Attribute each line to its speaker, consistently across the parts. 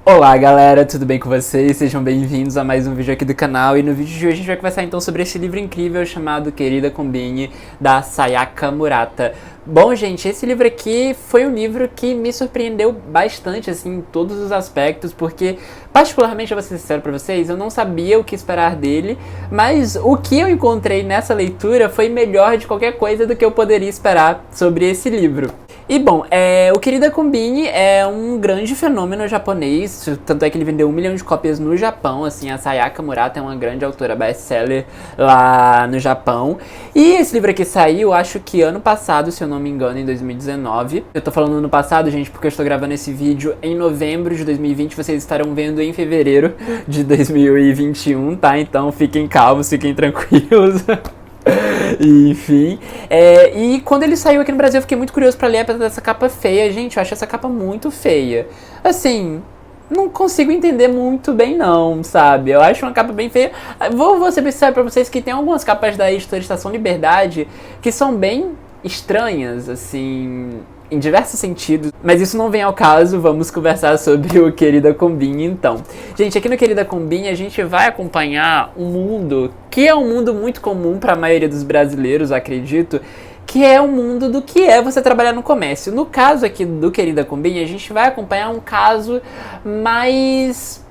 Speaker 1: Olá galera, tudo bem com vocês? Sejam bem-vindos a mais um vídeo aqui do canal. E no vídeo de hoje a gente vai conversar então sobre esse livro incrível chamado Querida Kombini, da Sayaka Murata. Bom, gente, esse livro aqui foi um livro que me surpreendeu bastante, assim, em todos os aspectos, porque, particularmente, eu vou ser sincero pra vocês, eu não sabia o que esperar dele, mas o que eu encontrei nessa leitura foi melhor de qualquer coisa do que eu poderia esperar sobre esse livro. E bom, o Querida Kombini é um grande fenômeno japonês, tanto é que ele vendeu 1 milhão de cópias no Japão, assim, a Sayaka Murata é uma grande autora best-seller lá no Japão. E esse livro aqui saiu, acho que ano passado, se eu não me engano, em 2019. Eu tô falando ano passado, gente, porque eu estou gravando esse vídeo em novembro de 2020, vocês estarão vendo em fevereiro de 2021, tá? Então fiquem calmos, fiquem tranquilos. Enfim, e quando ele saiu aqui no Brasil eu fiquei muito curioso pra ler, apesar dessa capa feia. Gente, eu acho essa capa muito feia. Assim, não consigo entender muito bem não, sabe? Eu acho uma capa bem feia. Vou ser sincero pra vocês que tem algumas capas da editora Estação Liberdade que são bem estranhas, assim, em diversos sentidos, mas isso não vem ao caso. Vamos conversar sobre o Querida Kombini então. Gente, aqui no Querida Kombini a gente vai acompanhar um mundo que é um mundo muito comum para a maioria dos brasileiros, acredito, que é o mundo do que é você trabalhar no comércio. No caso aqui do Querida Kombini, a gente vai acompanhar um caso mais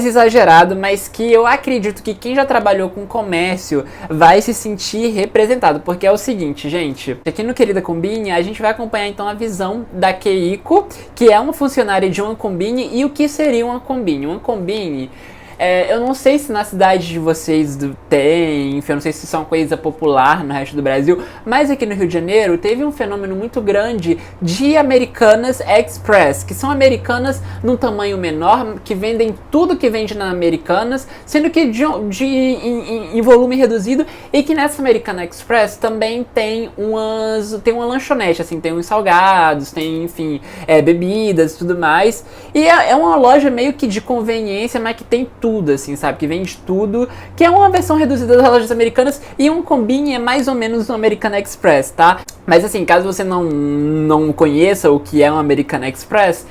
Speaker 1: exagerado, mas que eu acredito que quem já trabalhou com comércio vai se sentir representado, porque é o seguinte, gente, aqui no Querida Kombini a gente vai acompanhar então a visão da Keiko, que é uma funcionária de uma Kombini, e o que seria uma Kombini? Uma Kombini, eu não sei se na cidade de vocês tem, enfim, eu não sei se isso é uma coisa popular no resto do Brasil, mas aqui no Rio de Janeiro teve um fenômeno muito grande de Americanas Express, que são Americanas num tamanho menor, que vendem tudo que vende na Americanas, sendo que em volume reduzido, e que nessa Americana Express também tem uma lanchonete, assim, tem uns salgados, tem, enfim, bebidas e tudo mais, e é uma loja meio que de conveniência, mas que tem tudo, assim, sabe? Que vende tudo, que é uma versão reduzida das lojas americanas, e um Kombini é mais ou menos um American Express, tá? Mas assim, caso você não conheça o que é um American Express,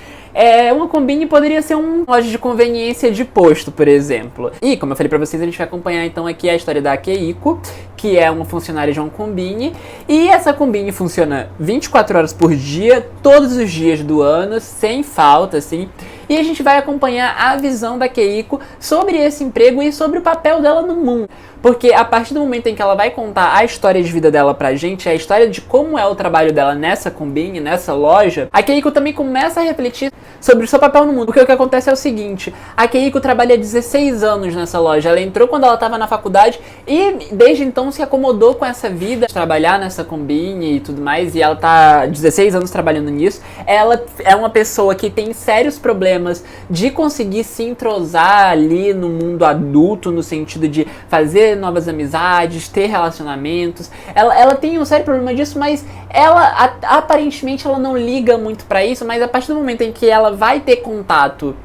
Speaker 1: uma Kombini poderia ser uma loja de conveniência de posto, por exemplo. E, como eu falei pra vocês, a gente vai acompanhar então aqui a história da Keiko, que é uma funcionária de uma Kombini, e essa Kombini funciona 24 horas por dia, todos os dias do ano, sem falta, assim. E a gente vai acompanhar a visão da Keiko sobre esse emprego e sobre o papel dela no mundo. Porque a partir do momento em que ela vai contar a história de vida dela pra gente, a história de como é o trabalho dela nessa Kombini, nessa loja, a Keiko também começa a refletir sobre o seu papel no mundo. Porque o que acontece é o seguinte, a Keiko trabalha 16 anos nessa loja, ela entrou quando ela estava na faculdade e desde então se acomodou com essa vida, de trabalhar nessa Kombini e tudo mais, e ela tá 16 anos trabalhando nisso. Ela é uma pessoa que tem sérios problemas de conseguir se entrosar ali no mundo adulto, no sentido de fazer novas amizades, ter relacionamentos. Ela tem um sério problema disso, mas ela aparentemente ela não liga muito pra isso, mas a partir do momento em que ela vai ter contato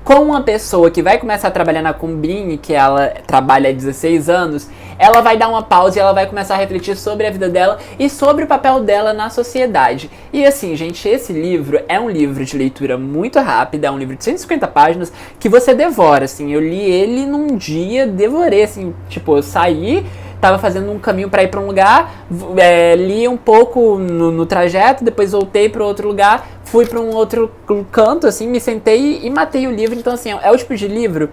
Speaker 1: com uma pessoa que vai começar a trabalhar na Kombini, que ela trabalha há 16 anos, ela vai dar uma pausa e ela vai começar a refletir sobre a vida dela e sobre o papel dela na sociedade. E assim, gente, esse livro é um livro de leitura muito rápida, é um livro de 150 páginas que você devora, assim. Eu li ele num dia, devorei, assim, tipo, eu saí, tava fazendo um caminho para ir para um lugar, li um pouco no trajeto, depois voltei para outro lugar, fui para um outro canto, assim, me sentei e matei o livro. Então, assim, é o tipo de livro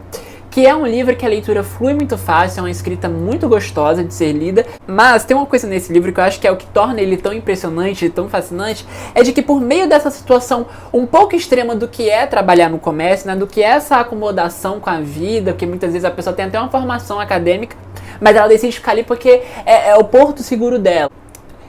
Speaker 1: que é um livro que a leitura flui muito fácil, é uma escrita muito gostosa de ser lida, mas tem uma coisa nesse livro que eu acho que é o que torna ele tão impressionante e tão fascinante, é de que por meio dessa situação um pouco extrema do que é trabalhar no comércio, né, do que é essa acomodação com a vida, porque muitas vezes a pessoa tem até uma formação acadêmica, mas ela decide ficar ali porque é o porto seguro dela.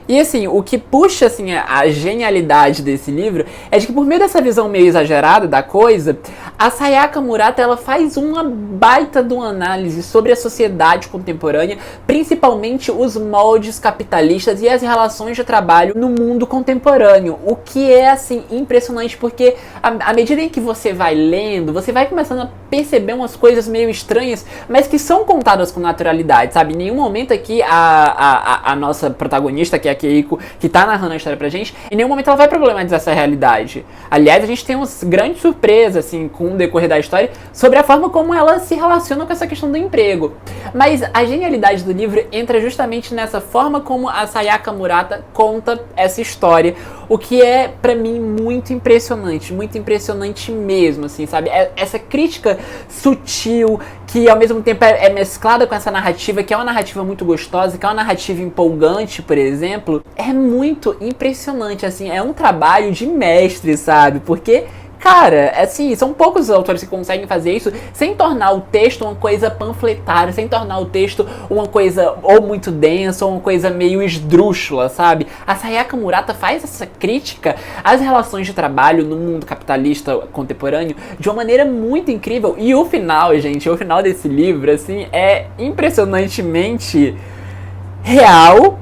Speaker 1: E assim, o que puxa assim, a genialidade desse livro é de que por meio dessa visão meio exagerada da coisa, A Sayaka Murata, ela faz uma baita de uma análise sobre a sociedade contemporânea, principalmente os moldes capitalistas e as relações de trabalho no mundo contemporâneo, o que é, assim, impressionante, porque à medida em que você vai lendo, você vai começando a perceber umas coisas meio estranhas, mas que são contadas com naturalidade, sabe? Em nenhum momento aqui a nossa protagonista, que é a Keiko, que tá narrando a história pra gente, em nenhum momento ela vai problematizar essa realidade. Aliás, a gente tem umas grandes surpresas, assim, com o decorrer da história, sobre a forma como ela se relaciona com essa questão do emprego. Mas a genialidade do livro entra justamente nessa forma como a Sayaka Murata conta essa história, o que é, pra mim, muito impressionante mesmo, assim, sabe? Essa crítica sutil, que ao mesmo tempo é mesclada com essa narrativa, que é uma narrativa muito gostosa, que é uma narrativa empolgante, por exemplo, é muito impressionante, assim, é um trabalho de mestre, sabe? Porque, cara, assim, são poucos os autores que conseguem fazer isso sem tornar o texto uma coisa panfletária, sem tornar o texto uma coisa ou muito densa, ou uma coisa meio esdrúxula, sabe? A Sayaka Murata faz essa crítica às relações de trabalho no mundo capitalista contemporâneo de uma maneira muito incrível. E o final, gente, o final desse livro, assim, é impressionantemente real.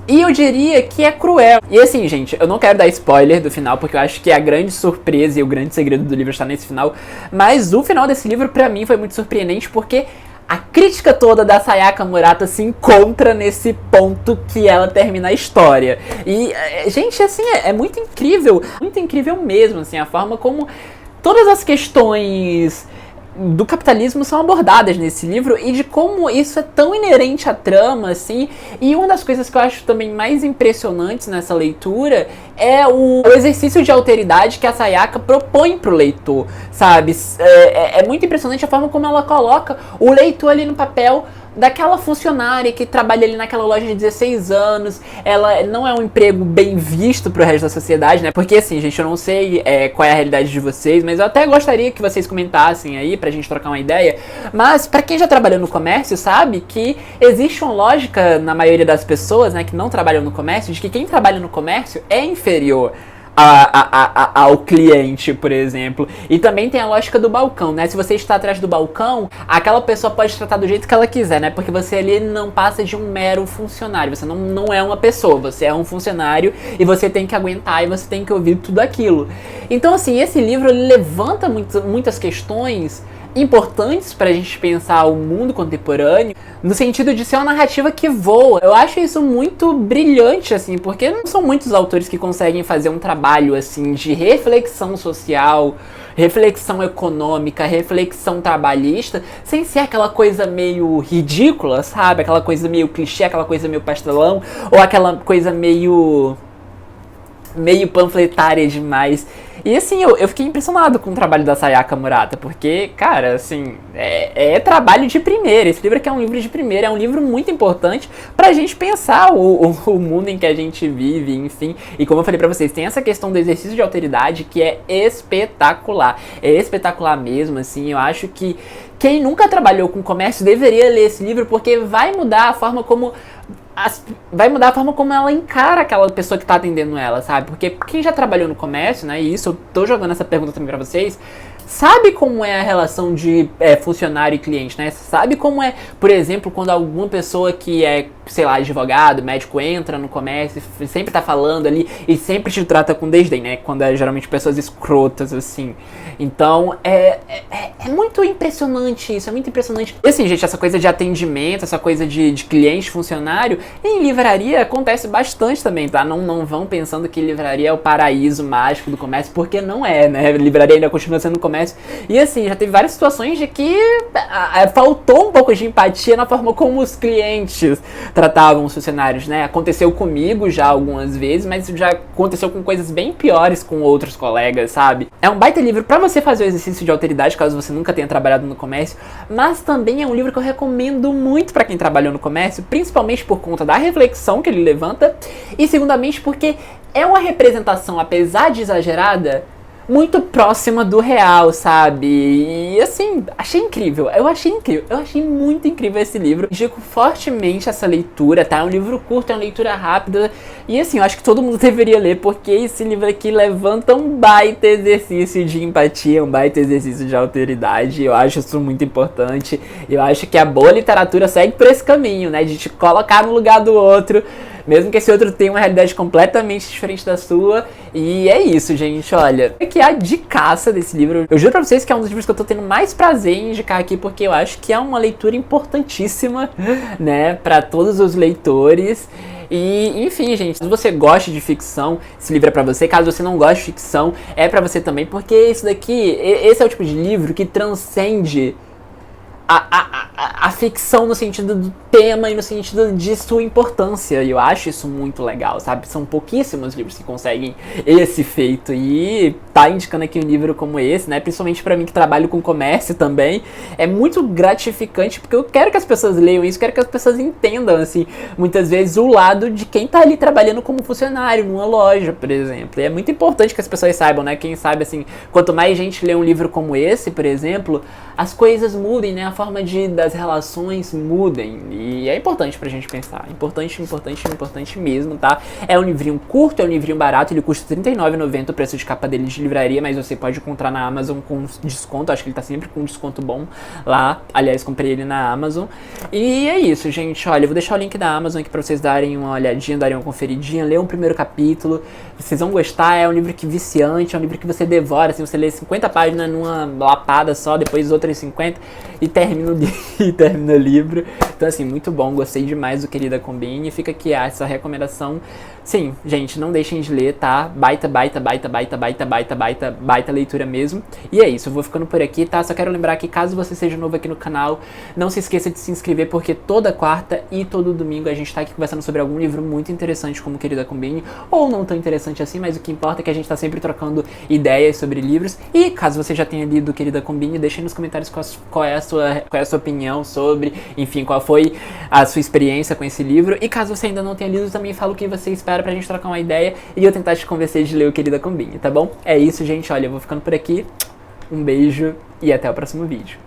Speaker 1: E eu diria que é cruel. E assim, gente, eu não quero dar spoiler do final, porque eu acho que a grande surpresa e o grande segredo do livro está nesse final. Mas o final desse livro, pra mim, foi muito surpreendente, porque a crítica toda da Sayaka Murata se encontra nesse ponto que ela termina a história. E, gente, assim, é muito incrível mesmo, assim, a forma como todas as questões do capitalismo são abordadas nesse livro e de como isso é tão inerente à trama, assim. E uma das coisas que eu acho também mais impressionantes nessa leitura é o exercício de alteridade que a Sayaka propõe pro leitor, sabe? É muito impressionante a forma como ela coloca o leitor ali no papel daquela funcionária que trabalha ali naquela loja de 16 anos, ela não é um emprego bem visto pro resto da sociedade, né? Porque assim, gente, eu não sei qual é a realidade de vocês, mas eu até gostaria que vocês comentassem aí pra gente trocar uma ideia. Mas pra quem já trabalhou no comércio, sabe que existe uma lógica na maioria das pessoas, né, que não trabalham no comércio, de que quem trabalha no comércio é inferior ao cliente, por exemplo. E também tem a lógica do balcão, né? Se você está atrás do balcão, aquela pessoa pode tratar do jeito que ela quiser, né? Porque você ali não passa de um mero funcionário. Você não é uma pessoa, você é um funcionário e você tem que aguentar e você tem que ouvir tudo aquilo. Então, assim, esse livro ele levanta muitas questões importantes pra gente pensar o mundo contemporâneo, no sentido de ser uma narrativa que voa. Eu acho isso muito brilhante, assim, porque não são muitos autores que conseguem fazer um trabalho, assim, de reflexão social, reflexão econômica, reflexão trabalhista, sem ser aquela coisa meio ridícula, sabe? Aquela coisa meio clichê, aquela coisa meio pastelão, ou aquela coisa meio panfletária demais. E assim, eu fiquei impressionado com o trabalho da Sayaka Murata, porque, cara, assim, é trabalho de primeira. Esse livro aqui é um livro de primeira, é um livro muito importante pra gente pensar o mundo em que a gente vive, enfim. E como eu falei pra vocês, tem essa questão do exercício de alteridade que é espetacular. É espetacular mesmo, assim, eu acho que quem nunca trabalhou com comércio deveria ler esse livro, porque vai mudar a forma como ela encara aquela pessoa que tá atendendo ela, sabe? Porque quem já trabalhou no comércio, né, e isso eu tô jogando essa pergunta também pra vocês, sabe como é a relação de funcionário e cliente, né? Sabe como é, por exemplo, quando alguma pessoa que é, sei lá, advogado, médico, entra no comércio, sempre tá falando ali e sempre te trata com desdém, né? Quando é geralmente pessoas escrotas, assim. Então, é muito impressionante isso, é muito impressionante. E assim, gente, essa coisa de atendimento, essa coisa de cliente, funcionário, em livraria acontece bastante também, tá? Não vão pensando que livraria é o paraíso mágico do comércio, porque não é, né? Livraria ainda continua sendo comércio. E assim, já teve várias situações de que faltou um pouco de empatia na forma como os clientes tratavam os funcionários, né? Aconteceu comigo já algumas vezes, mas já aconteceu com coisas bem piores com outros colegas, sabe? É um baita livro pra você fazer o exercício de alteridade, caso você nunca tenha trabalhado no comércio, mas também é um livro que eu recomendo muito pra quem trabalhou no comércio, principalmente por conta da reflexão que ele levanta, e segundamente porque é uma representação, apesar de exagerada, muito próxima do real, sabe? E assim, achei incrível. Eu achei muito incrível esse livro. Indico fortemente essa leitura, tá? É um livro curto, é uma leitura rápida. E assim, eu acho que todo mundo deveria ler, porque esse livro aqui levanta um baita exercício de empatia, um baita exercício de alteridade. Eu acho isso muito importante. Eu acho que a boa literatura segue por esse caminho, né? De te colocar no lugar do outro, mesmo que esse outro tenha uma realidade completamente diferente da sua. E é isso, gente, olha. Aqui é a dicaça desse livro. Eu juro pra vocês que é um dos livros que eu tô tendo mais prazer em indicar aqui, porque eu acho que é uma leitura importantíssima, né, pra todos os leitores. E, enfim, gente, se você gosta de ficção, esse livro é pra você. Caso você não goste de ficção, é pra você também, porque isso daqui, esse é o tipo de livro que transcende a ficção no sentido do tema e no sentido de sua importância. E eu acho isso muito legal, sabe? São pouquíssimos livros que conseguem esse feito. E tá indicando aqui um livro como esse, né? Principalmente pra mim que trabalho com comércio também. É muito gratificante, porque eu quero que as pessoas leiam isso, quero que as pessoas entendam, assim, muitas vezes o lado de quem tá ali trabalhando como funcionário numa loja, por exemplo. E é muito importante que as pessoas saibam, né? Quem sabe, assim, quanto mais gente lê um livro como esse, por exemplo, as coisas mudem, né? A forma das relações mudem. E é importante pra gente pensar. Importante mesmo, tá? É um livrinho curto, é um livrinho barato. Ele custa R$39,90 o preço de capa dele de livraria, mas você pode encontrar na Amazon com desconto. Acho que ele tá sempre com desconto bom lá. Aliás, comprei ele na Amazon. E é isso, gente. Olha, eu vou deixar o link da Amazon aqui pra vocês darem uma olhadinha, darem uma conferidinha. Leiam o primeiro capítulo. Vocês vão gostar. É um livro que viciante, é um livro que você devora. Assim, você lê 50 páginas numa lapada só, depois outras 50 e termina o livro. Então, assim, muito bom. Gostei demais do Querida Combine. Fica aqui essa recomendação. Sim, gente, não deixem de ler, tá? Baita leitura mesmo. E é isso, eu vou ficando por aqui, tá? Só quero lembrar que caso você seja novo aqui no canal, não se esqueça de se inscrever, porque toda quarta e todo domingo a gente tá aqui conversando sobre algum livro muito interessante como Querida Combine, ou não tão interessante assim, mas o que importa é que a gente tá sempre trocando ideias sobre livros. E caso você já tenha lido Querida Combine, deixa aí nos comentários qual é a sua opinião sobre, enfim, qual foi a sua experiência com esse livro. E caso você ainda não tenha lido, também fala o que você espera pra gente trocar uma ideia e eu tentar te convencer de ler o Querida Combine, tá bom? É isso, gente, olha, eu vou ficando por aqui. Um beijo e até o próximo vídeo.